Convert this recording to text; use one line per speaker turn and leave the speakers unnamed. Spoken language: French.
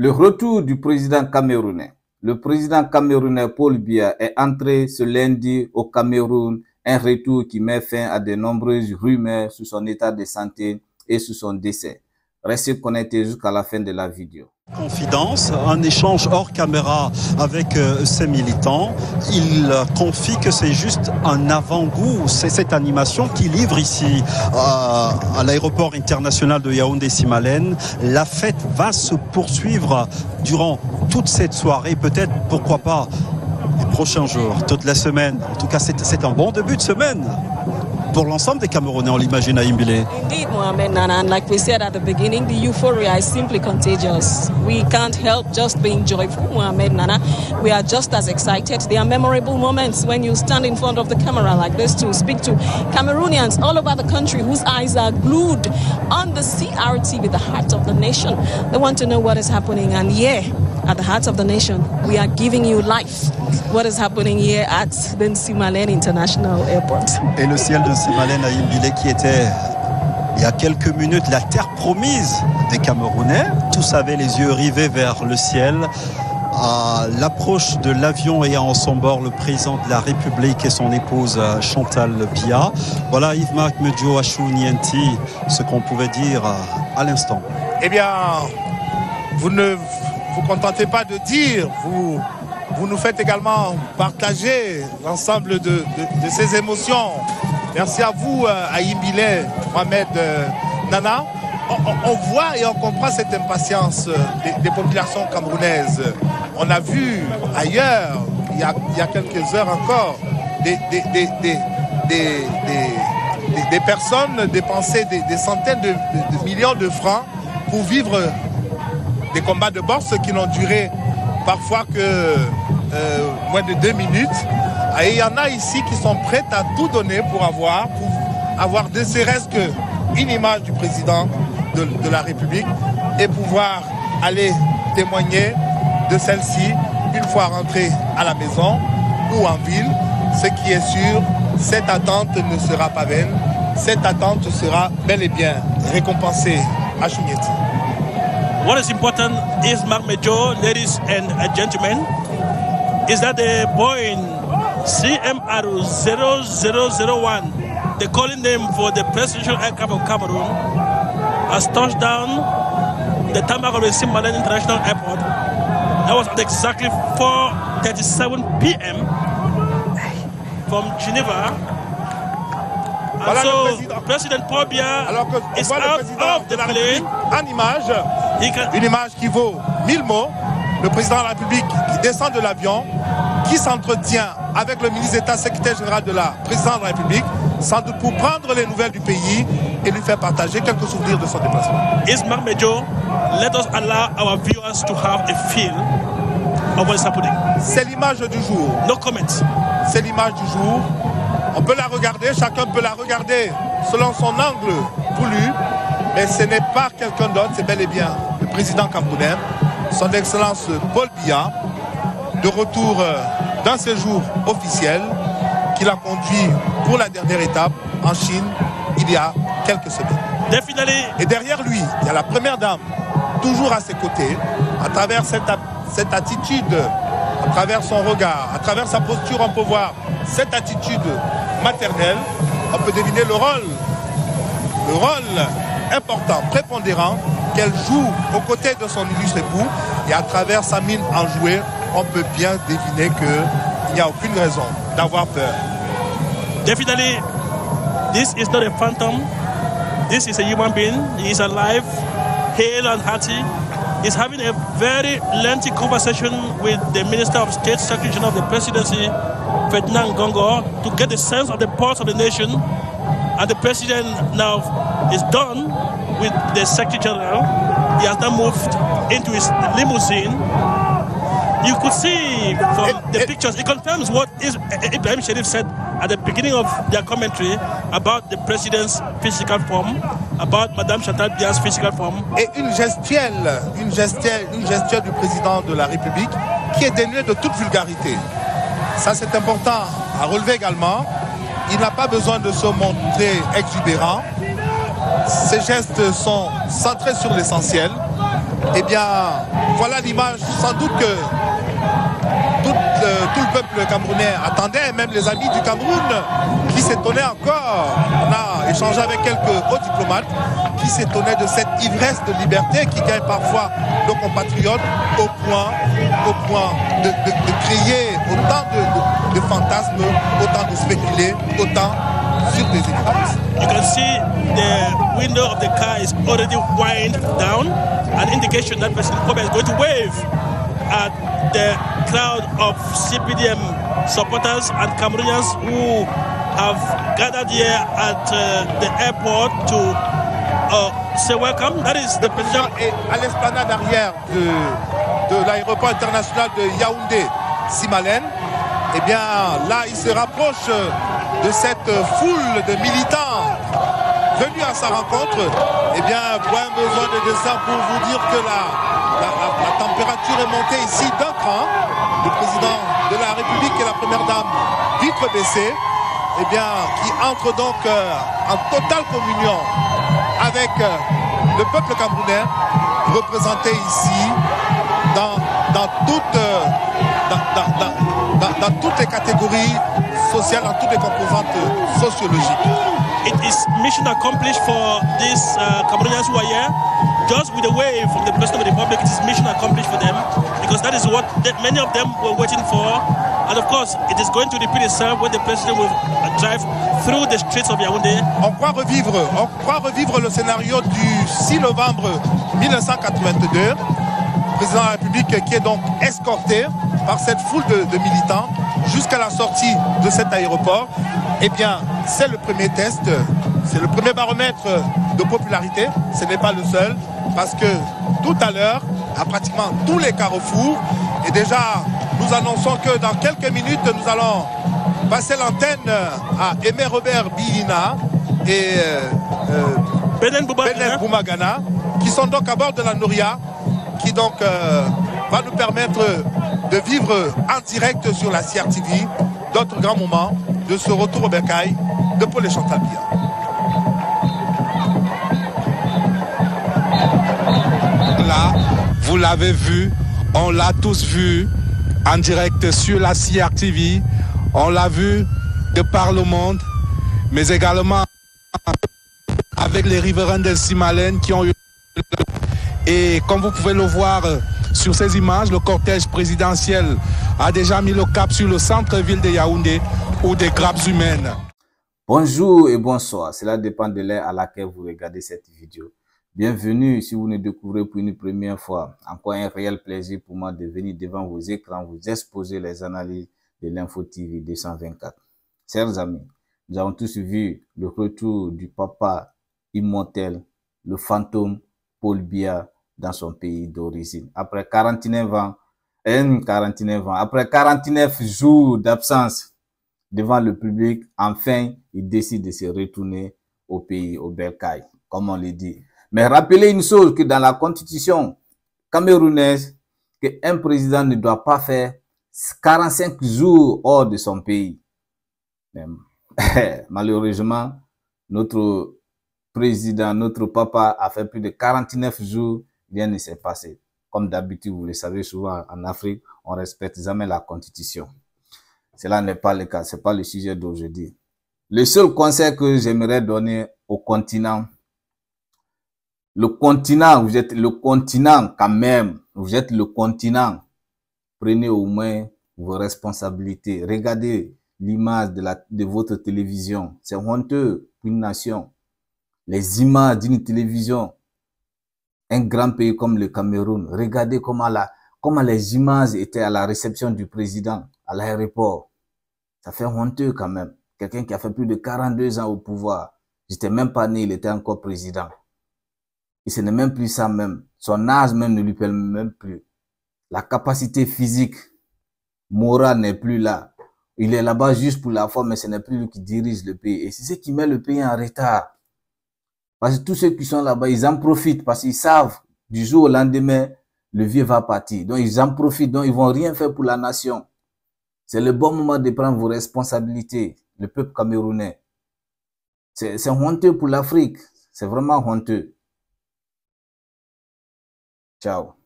Le retour du président camerounais. Le président camerounais Paul Biya est entré ce lundi au Cameroun, un retour qui met fin à de nombreuses rumeurs sur son état de santé et sur son décès. Restez connectés jusqu'à la fin de la vidéo.
Confidence, un échange hors caméra avec ses militants. Il confie que c'est juste un avant-goût. C'est cette animation qu'il livre ici à l'aéroport international de Yaoundé-Simalène. La fête va se poursuivre durant toute cette soirée, peut-être, pourquoi pas, les prochains jours, toute la semaine. En tout cas, c'est un bon début de semaine pour l'ensemble des Camerounais, on l'imagine à Imbile.
Indeed, Mohamed Nana, and like we said at the beginning, the euphoria is simply contagious. We can't help just being joyful, Mohamed Nana. We are just as excited. There are memorable moments when you stand in front of the camera like this to speak to Cameroonians all over the country whose eyes are glued on the CRTV, the heart of the nation. They want to know what is happening, and at the heart of the nation, we are giving you life. What is happening here at the Simalène International Airport.
Et le ciel de Simalène à Imbile qui était, il y a quelques minutes, la terre promise des Camerounais. Tous avaient les yeux rivés vers le ciel. À l'approche de l'avion ayant en son bord le président de la République et son épouse Chantal Biya. Voilà Yves-Marc Medjo Achou Nienti, ce qu'on pouvait dire à l'instant.
Eh bien, vous ne vous contentez pas de dire, vous nous faites également partager l'ensemble de ces émotions. Merci à vous, à Imbile, Mohamed Nana. On voit et on comprend cette impatience des populations camerounaises. On a vu ailleurs, il y a quelques heures encore, des personnes dépenser des centaines de millions de francs pour vivre des combats de boxe qui n'ont duré parfois que moins de 2 minutes. Et il y en a ici qui sont prêts à tout donner pour avoir ne serait-ce qu'une image du président de la République et pouvoir aller témoigner de celle-ci une fois rentré à la maison ou en ville. Ce qui est sûr, cette attente ne sera pas vaine. Cette attente sera bel et bien récompensée à Chounieti.
What is important is Mark Medjo, ladies and gentlemen, is that the Boeing CMR 0001, the calling name for the presidential aircraft of Cameroon, has touched down the tarmac of the Simalène International Airport. That was at exactly 4:37 p.m. from Geneva. And
Voilà
so President Paul Biya is out of the plane.
En image, une image qui vaut 1000 mots. Le président de la République qui descend de l'avion, qui s'entretient avec le ministre d'État, secrétaire général de la présidence de la République, sans doute pour prendre les nouvelles du pays et lui faire partager quelques souvenirs de son déplacement.
Ismail Medjo, let us allow our viewers to have a feel of what is happening.
C'est l'image du jour.
No comments.
C'est l'image du jour. On peut la regarder, chacun peut la regarder selon son angle voulu, mais ce n'est pas quelqu'un d'autre, c'est bel et bien le président camerounais, son Excellence Paul Biya, de retour d'un séjour officiel qu'il a conduit pour la dernière étape en Chine il y a quelques semaines.
Definitely.
Et derrière lui, il y a la première dame, toujours à ses côtés, à travers cette attitude, à travers son regard, à travers sa posture, on peut voir cette attitude maternelle. On peut deviner le rôle important, prépondérant qu'elle joue aux côtés de son illustre époux. Et à travers sa mine enjouée, on peut bien deviner qu'il n'y a aucune raison d'avoir peur.
Definitely, this is not a phantom. This is a human being. He is alive, hale and hearty. He's having a very lengthy conversation with the Minister of State, Secretary General of the Presidency, Ferdinand Gongo, to get the sense of the pulse of the nation. And the President now is done with the Secretary General. He has now moved into his limousine. You could see from the pictures, it confirms what Ibrahim Sherif said at the beginning of their commentary about the President's physical form, about Madame Chantal Biya's physical form.
Et une gestuelle du président de la République qui est dénuée de toute vulgarité. Ça, c'est important à relever également. Il n'a pas besoin de se montrer exubérant. Ses gestes sont centrés sur l'essentiel. Eh bien, voilà l'image sans doute que tout le peuple camerounais attendait, même les amis du Cameroun qui s'étonnaient encore. On a échangé avec quelques hauts diplomates qui s'étonnaient de cette ivresse de liberté qui gagne parfois nos compatriotes au point de créer autant de fantasmes, autant de spéculer, autant sur des évidences.
You can see the window of the car is already wind down, an indication that President Kobe is going to wave at the crowd of CPDM supporters and Cameroonians who have gathered here at the airport to say welcome. That is the president.
Et à l'esplanade arrière de l'aéroport international de Yaoundé, Simalène, eh bien là, il se rapproche de cette foule de militants venus à sa rencontre. Eh bien, point besoin de dessin pour vous dire que la température est montée ici d'un cran. Le président de la République et la première dame, vitre baissée, eh bien, qui entre donc en totale communion avec le peuple camerounais, représenté ici dans toutes les catégories sociales, dans toutes les composantes sociologiques.
It is mission accomplished for these Cameroonians who are here. Just with a wave from the President of the Republic, it is mission accomplished for them, because that is what many of them were waiting for. And of course, it is going to repeat itself when the President will drive through the streets of Yaoundé.
On croit revivre le scénario du 6 novembre 1982. Le président de la République qui est donc escorté par cette foule de militants jusqu'à la sortie de cet aéroport. Eh bien, c'est le premier test, c'est le premier baromètre de popularité. Ce n'est pas le seul, parce que tout à l'heure, à pratiquement tous les carrefours, et déjà, nous annonçons que dans quelques minutes, nous allons passer l'antenne à Aimé Robert Bilina et
Benen
Boumagana, qui sont donc à bord de la Nouria, qui donc va nous permettre de vivre en direct sur la CRTV d'autres grands moments de ce retour au bercail de Paul et Chantal Biya.
Là, vous l'avez vu, on l'a tous vu en direct sur la CRTV, on l'a vu de par le monde, mais également avec les riverains de Simalène qui ont eu... Et comme vous pouvez le voir sur ces images, le cortège présidentiel a déjà mis le cap sur le centre-ville de Yaoundé où des grappes humaines.
Bonjour et bonsoir, cela dépend de l'heure à laquelle vous regardez cette vidéo. Bienvenue si vous nous découvrez pour une première fois. Encore un réel plaisir pour moi de venir devant vos écrans, vous exposer les analyses de l'Info TV 224. Chers amis, nous avons tous vu le retour du papa immortel, le fantôme Paul Biya dans son pays d'origine. Après 49 ans, après 49 jours d'absence devant le public, enfin, il décide de se retourner au pays, au bercail, comme on le dit. Mais rappelez une chose, que dans la constitution camerounaise, qu'un président ne doit pas faire 45 jours hors de son pays. Malheureusement, notre président, notre papa a fait plus de 49 jours, rien ne s'est passé. Comme d'habitude, vous le savez, souvent en Afrique, on ne respecte jamais la constitution. Cela n'est pas le cas, ce n'est pas le sujet d'aujourd'hui. Le seul conseil que j'aimerais donner au continent, vous êtes le continent quand même, vous êtes le continent. Prenez au moins vos responsabilités. Regardez l'image de votre télévision. C'est honteux pour une nation. Les images d'une télévision. Un grand pays comme le Cameroun. Regardez comment les images étaient à la réception du président à l'aéroport. Ça fait honteux quand même. Quelqu'un qui a fait plus de 42 ans au pouvoir. J'étais même pas né, il était encore président. Et ce n'est même plus ça même. Son âge même ne lui permet même plus. La capacité physique, morale n'est plus là. Il est là-bas juste pour la forme, mais ce n'est plus lui qui dirige le pays. Et c'est ce qui met le pays en retard. Parce que tous ceux qui sont là-bas, ils en profitent parce qu'ils savent du jour au lendemain, le vieux va partir. Donc ils en profitent, donc ils vont rien faire pour la nation. C'est le bon moment de prendre vos responsabilités, le peuple camerounais. C'est honteux pour l'Afrique. C'est vraiment honteux. Ciao.